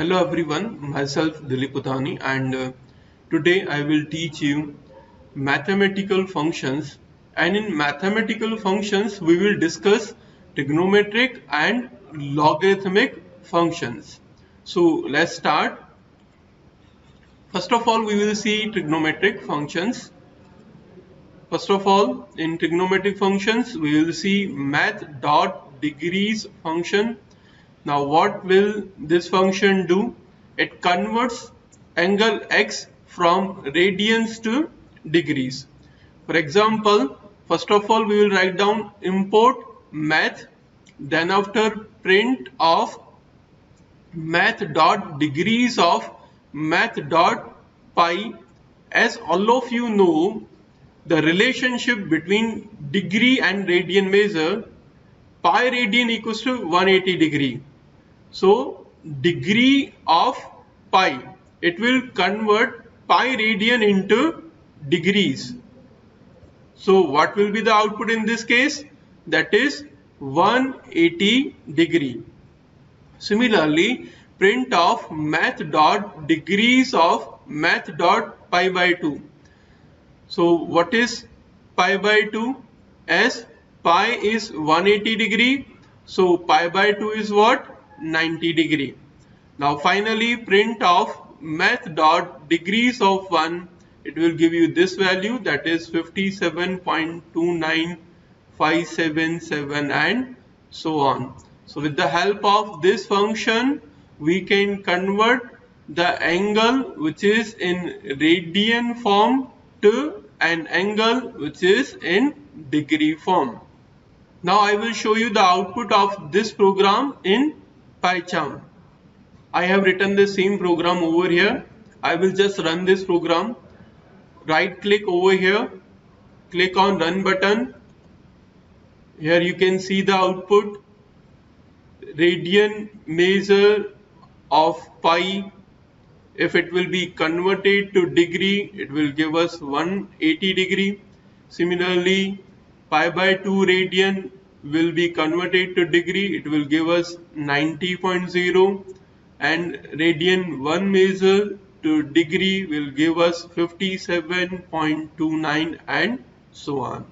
Hello everyone, myself Dilip Uthani and today I will teach you mathematical functions, and in mathematical functions we will discuss trigonometric and logarithmic functions. So let's start. First of all we will see trigonometric functions. First of all, in trigonometric functions we will see math dot degrees function. Now what will this function do? It converts angle x from radians to degrees. For example, first of all we will write down import math, then after print of math dot degrees of math dot pi. As all of you know, the relationship between degree and radian measure, pi radian equals to 180 degree. So degree of pi, it will convert pi radian into degrees. So what will be the output in this case? That is 180 degree. Similarly, print of math dot degrees of math dot pi by 2. So what is pi by 2? As pi is 180 degree, so pi by 2 is what? 90 degree. Now finally print of math dot degrees of 1, it will give you this value, that is 57.29577 and so on. So with the help of this function we can convert the angle which is in radian form to an angle which is in degree form. Now I will show you the output of this program in PyCharm. I have written the same program over here. I will just run this program. Right click over here, click on run button. Here you can see the output. Radian measure of pi, if it will be converted to degree, it will give us 180 degree. Similarly, pi by 2 radian will be converted to degree, it will give us 90.0, and radian 1 measure to degree will give us 57.29 and so on.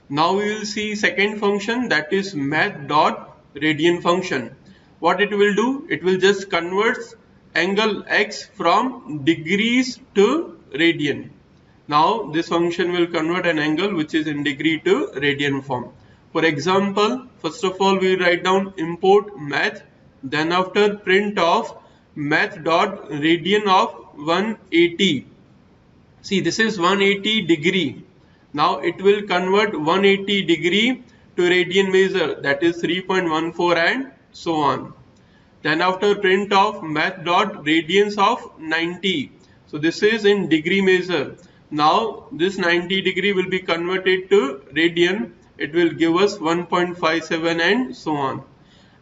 Now we will see second function, that is math dot radian function. What it will do? It will just convert angle x from degrees to radian. Now this function will convert an angle which is in degree to radian form. For example, first of all we will write down import math, then after print of math dot radian of 180. See, this is 180 degree. Now it will convert 180 degree to radian measure, that is 3.14 and so on. Then after print of math dot radians of 90. So this is in degree measure. Now this 90 degree will be converted to radian. It will give us 1.57 and so on.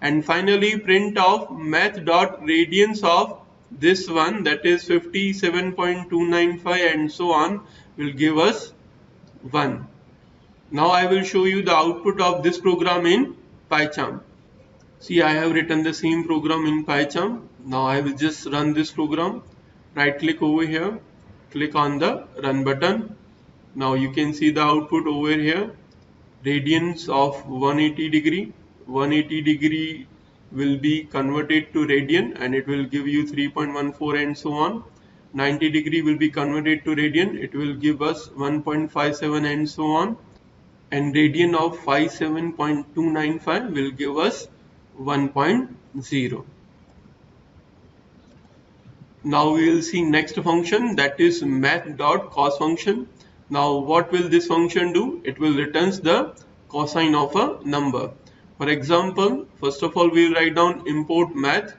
And finally print of math dot radians of this one, that is 57.295 and so on, will give us 1. Now I will show you the output of this program in PyCharm. See, I have written the same program in PyCharm. Now I will just run this program. Right click over here, click on the run button. Now you can see the output over here. Radians of 180 degree. 180 degree will be converted to radian and it will give you 3.14 and so on. 90 degree will be converted to radian, it will give us 1.57 and so on, and radian of 57.295 will give us 1.0. Now we will see next function, that is math dot cos function. Now what will this function do? It will returns the cosine of a number. For example, first of all we will write down import math,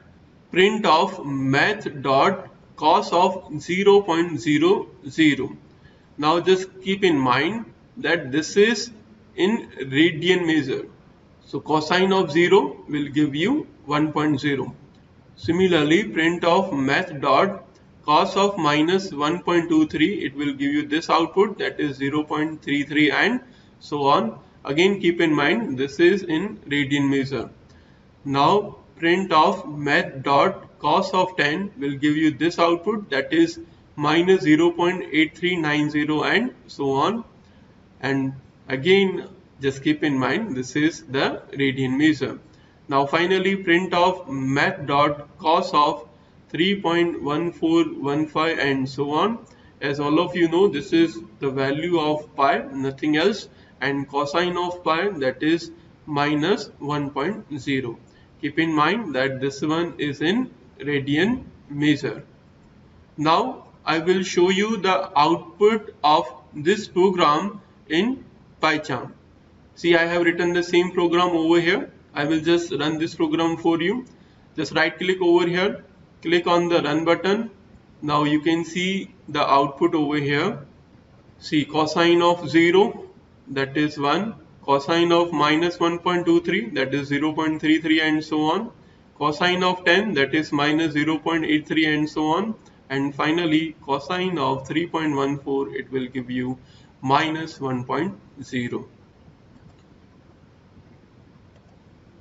print of math dot cos of 0.00. Now just keep in mind that this is in radian measure. So cosine of 0 will give you 1.0. Similarly, print of math dot cos of minus 1.23, it will give you this output, that is 0.33 and so on. Again keep in mind this is in radian measure. Now print of math dot cos of 10 will give you this output, that is minus 0.8390 and so on. And again just keep in mind this is the radian measure. Now finally print of math dot cos of 3.1415 and so on. As all of you know, this is the value of pi, nothing else, and cosine of pi, that is minus 1.0. Keep in mind that this one is in radian measure. Now I will show you the output of this program in PyCharm. See, I have written the same program over here. I will just run this program for you. Just right click over here, click on the run button. Now you can see the output over here. See, cosine of 0, that is 1. Cosine of minus 1.23, that is 0.33 and so on. Cosine of 10, that is minus 0.83 and so on. And finally cosine of 3.14, it will give you minus 1.0.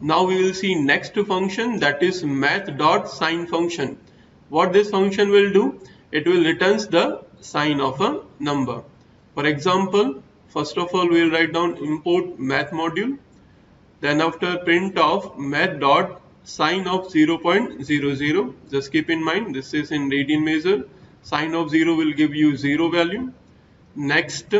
Now we will see next function, that is math.sine function. What this function will do, it will returns the sign of a number. For example, first of all we will write down import math module, then after print of math.sine of 0.00. Just keep in mind this is in radian measure. Sine of 0 will give you 0 value. Next,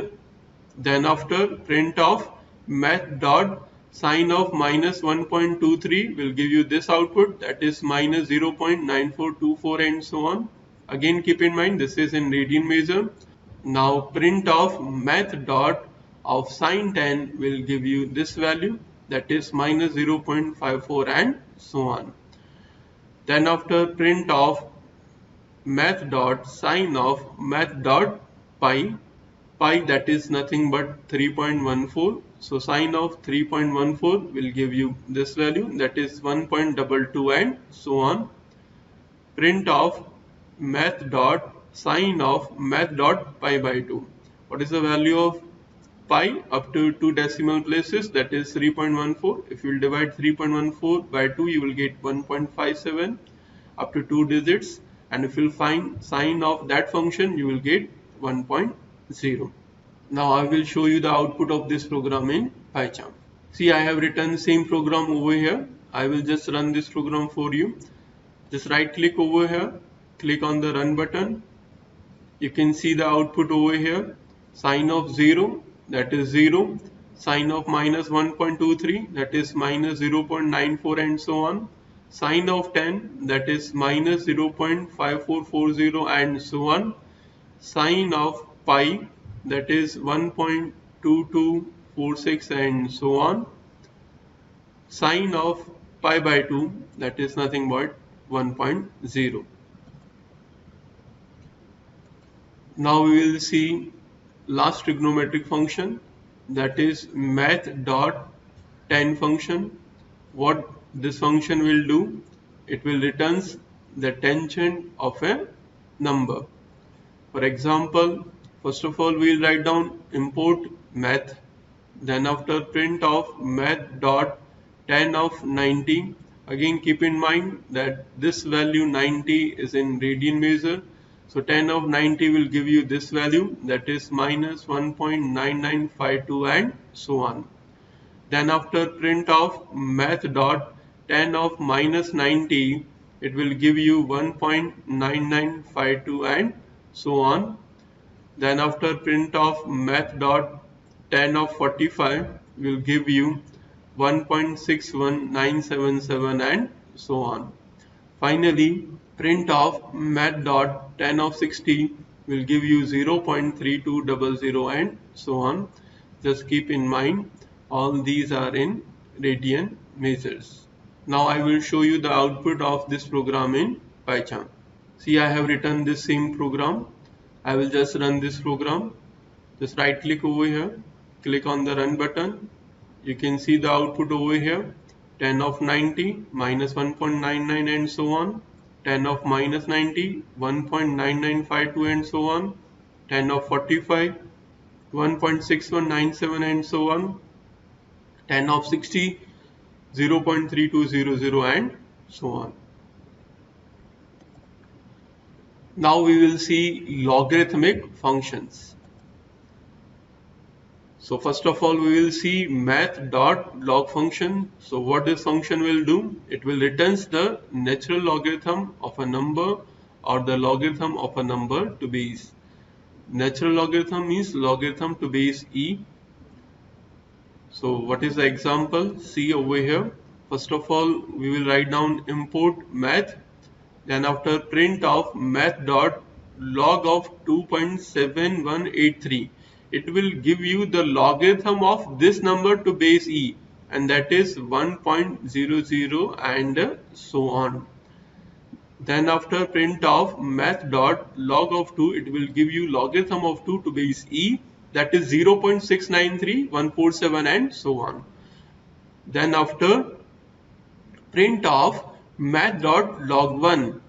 then after print of math.sine of minus 1.23 will give you this output, that is minus 0.9424 and so on. Again keep in mind this is in radian measure. Now print of math dot of sine 10 will give you this value, that is minus 0.54 and so on. Then after print of math dot sine of math dot pi, that is nothing but 3.14. So sine of 3.14 will give you this value, that is 1.22 and so on. Print of math dot sine of math dot pi by 2. What is the value of pi up to 2 decimal places, that is 3.14. If you will divide 3.14 by 2, you will get 1.57 up to 2 digits, and if you will find sine of that function, you will get 1.0. Now I will show you the output of this program in PyCharm. See, I have written the same program over here. I will just run this program for you. Just right click over here, click on the run button. You can see the output over here. Sine of 0, that is 0. Sine of minus 1.23, that is minus 0.94 and so on. Sine of 10, that is minus 0.5440 and so on. Sine of pi, that is 1.2246 and so on. Sine of pi by 2, that is nothing but 1.0. Now we will see last trigonometric function, that is math.tan function. What this function will do, it will returns the tangent of a number. For example, first of all we will write down import math, then after print of math.tan of 90. Again keep in mind that this value 90 is in radian measure. So 10 of 90 will give you this value, that is minus 1.9952 and so on. Then after print of math dot 10 of minus 90, it will give you 1.9952 and so on. Then after print of math dot 10 of 45 will give you 1.61977 and so on. Finally, print of math dot 10 of 60 will give you 0.3200 and so on. Just keep in mind all these are in radian measures. Now I will show you the output of this program in PyCharm. See, I have written this same program. I will just run this program. Just right click over here, click on the run button. You can see the output over here, 10 of 90 minus 1.99 and so on. 10 of minus 90, 1.9952 and so on. 10 of 45, 1.6197 and so on. 10 of 60, 0.3200, and so on. Now we will see logarithmic functions. So first of all, we will see math.log function. So what this function will do, it will returns the natural logarithm of a number or the logarithm of a number to base. Natural logarithm means logarithm to base e. So what is the example? See over here. First of all, we will write down import math. Then after print of math.log of 2.7183. It will give you the logarithm of this number to base e, and that is 1.00 and so on. Then after print of math.log of 2, it will give you logarithm of 2 to base e, that is 0.693147 and so on. Then after print of math.log 1,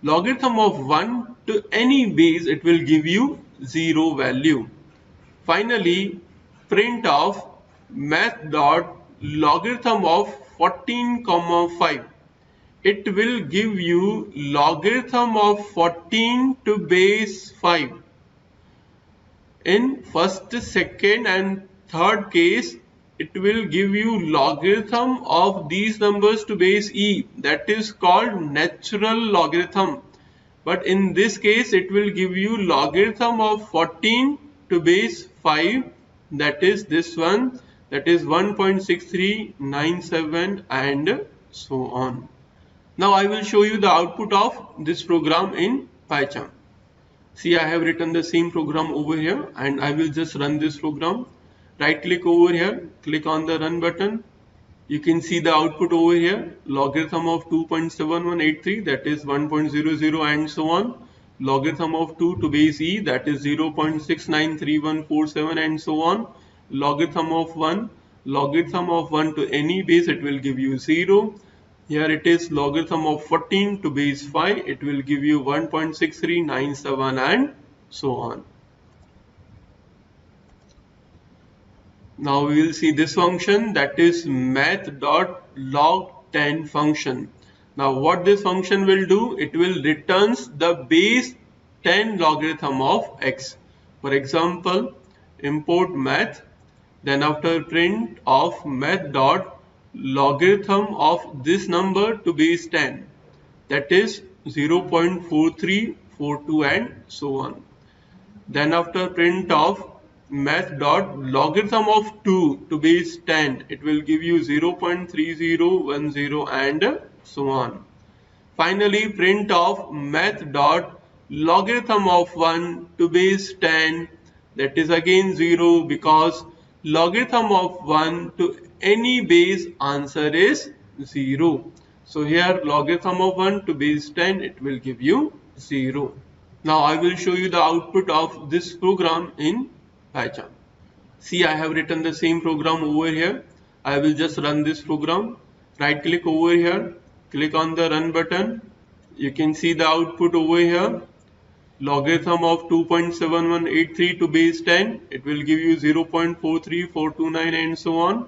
logarithm of 1 to any base, it will give you 0 value. Finally, print of math.logarithm of 14,5. It will give you logarithm of 14 to base 5. In first, second and third case, it will give you logarithm of these numbers to base e, that is called natural logarithm. But in this case, it will give you logarithm of 14 to base 5, that is this one, that is 1.6397 and so on. Now I will show you the output of this program in PyCharm. See, I have written the same program over here and I will just run this program. Right click over here, click on the run button. You can see the output over here, logarithm of 2.7183, that is 1.00 and so on. Logarithm of 2 to base e, that is 0.693147 and so on. Logarithm of 1 to any base, it will give you 0. Here it is logarithm of 14 to base 5, it will give you 1.6397 and so on. Now we will see this function, that is math.log10 function. Now what this function will do, it will returns the base 10 logarithm of x. For example, import math, then after print of math.logarithm of this number to base 10, that is 0.4342 and so on. Then after print of math.logarithm of 2 to base 10, it will give you 0.3010 and so on. Finally, print of math.logarithm of 1 to base 10, that is again 0, because logarithm of 1 to any base answer is 0. So here logarithm of 1 to base 10, it will give you 0. Now I will show you the output of this program in PyCharm. See, I have written the same program over here. I will just run this program. Right click over here, click on the run button. You can see the output over here. Logarithm of 2.7183 to base 10, it will give you 0.43429 and so on.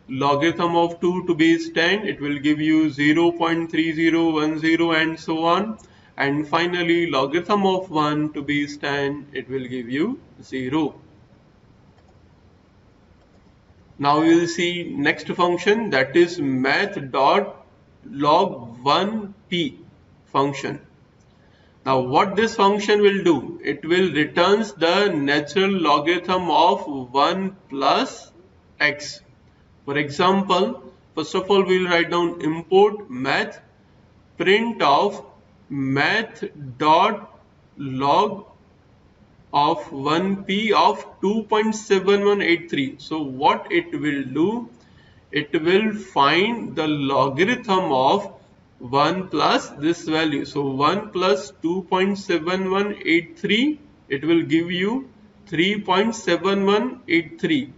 Logarithm of 2 to base 10, it will give you 0.3010 and so on. And finally, logarithm of 1 to base 10, it will give you 0. Now we will see next function, that is math.log1p function. Now what this function will do, it will returns the natural logarithm of 1 plus x. For example, first of all we will write down import math, print of math.log of 1p of 2.7183. So what it will do, it will find the logarithm of 1 plus this value. So 1 plus 2.7183, it will give you 3.7183.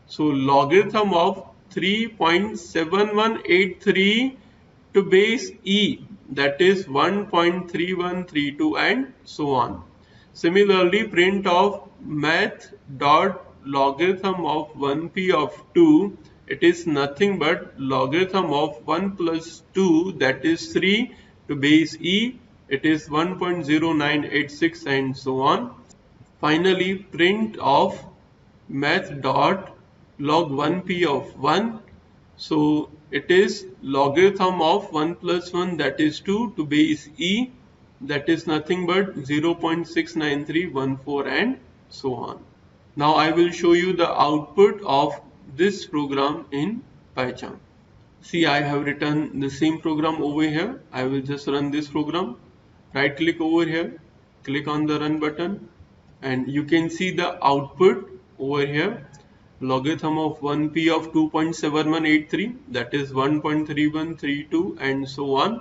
So logarithm of 3.7183 to base e, that is 1.3132 and so on. Similarly, print of math.logarithm of 1p of 2, it is nothing but logarithm of 1 plus 2, that is 3, to base e, it is 1.0986 and so on. Finally, print of math dot log 1p of 1. So it is logarithm of 1 plus 1, that is 2, to base e, that is nothing but 0.69314 and so on. Now I will show you the output of this program in PyCharm. See, I have written the same program over here. I will just run this program. Right click over here, click on the run button, and you can see the output over here. Logarithm of 1p of 2.7183, that is 1.3132 and so on.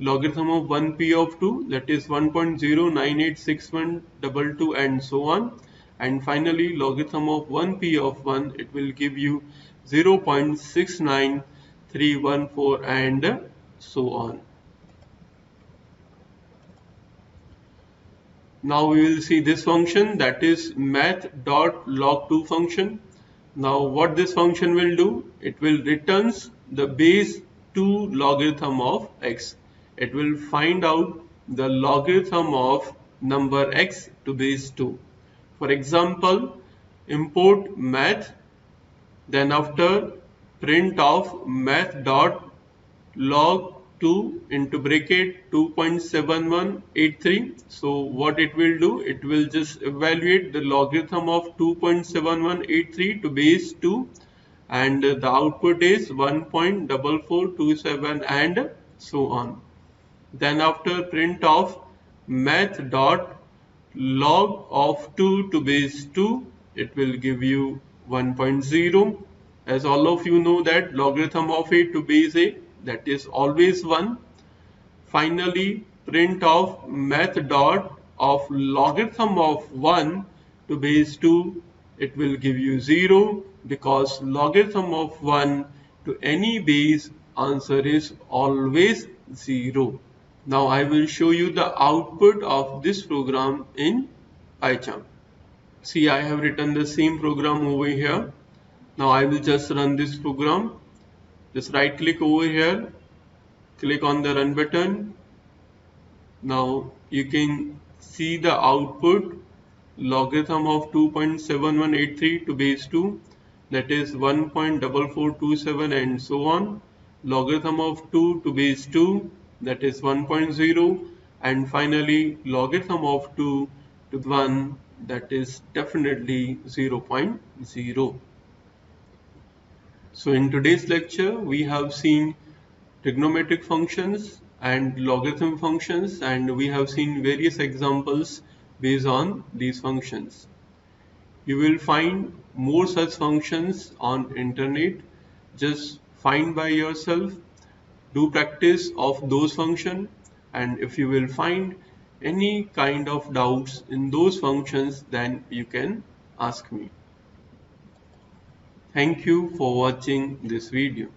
Logarithm of 1p of 2, that is 1.098612 and so on. And finally logarithm of 1p of 1, it will give you 0.69314 and so on. Now we will see this function, that is math.log2 function. Now what this function will do, it will returns the base 2 logarithm of x. It will find out the logarithm of number x to base 2. For example, import math, then after print of math dot log 2 into bracket 2.7183. So what it will do, it will just evaluate the logarithm of 2.7183 to base 2, and the output is 1.4427 and so on. Then after print of math dot log of 2 to base 2, it will give you 1.0. As all of you know that logarithm of a to base a, that is always 1. Finally, print of math dot of logarithm of 1 to base 2, it will give you 0, because logarithm of 1 to any base, answer is always 0. Now I will show you the output of this program in PyCharm. See, I have written the same program over here. Now I will just run this program. Just right click over here, click on the run button. Now you can see the output, logarithm of 2.7183 to base 2, that is 1.4427 and so on. Logarithm of 2 to base 2, that is 1.0, and finally logarithm of 2 to 1, that is definitely 0.0. So in today's lecture we have seen trigonometric functions and logarithm functions, and we have seen various examples based on these functions. You will find more such functions on internet. Just find by yourself, do practice of those functions, and if you will find any kind of doubts in those functions, then you can ask me. Thank you for watching this video.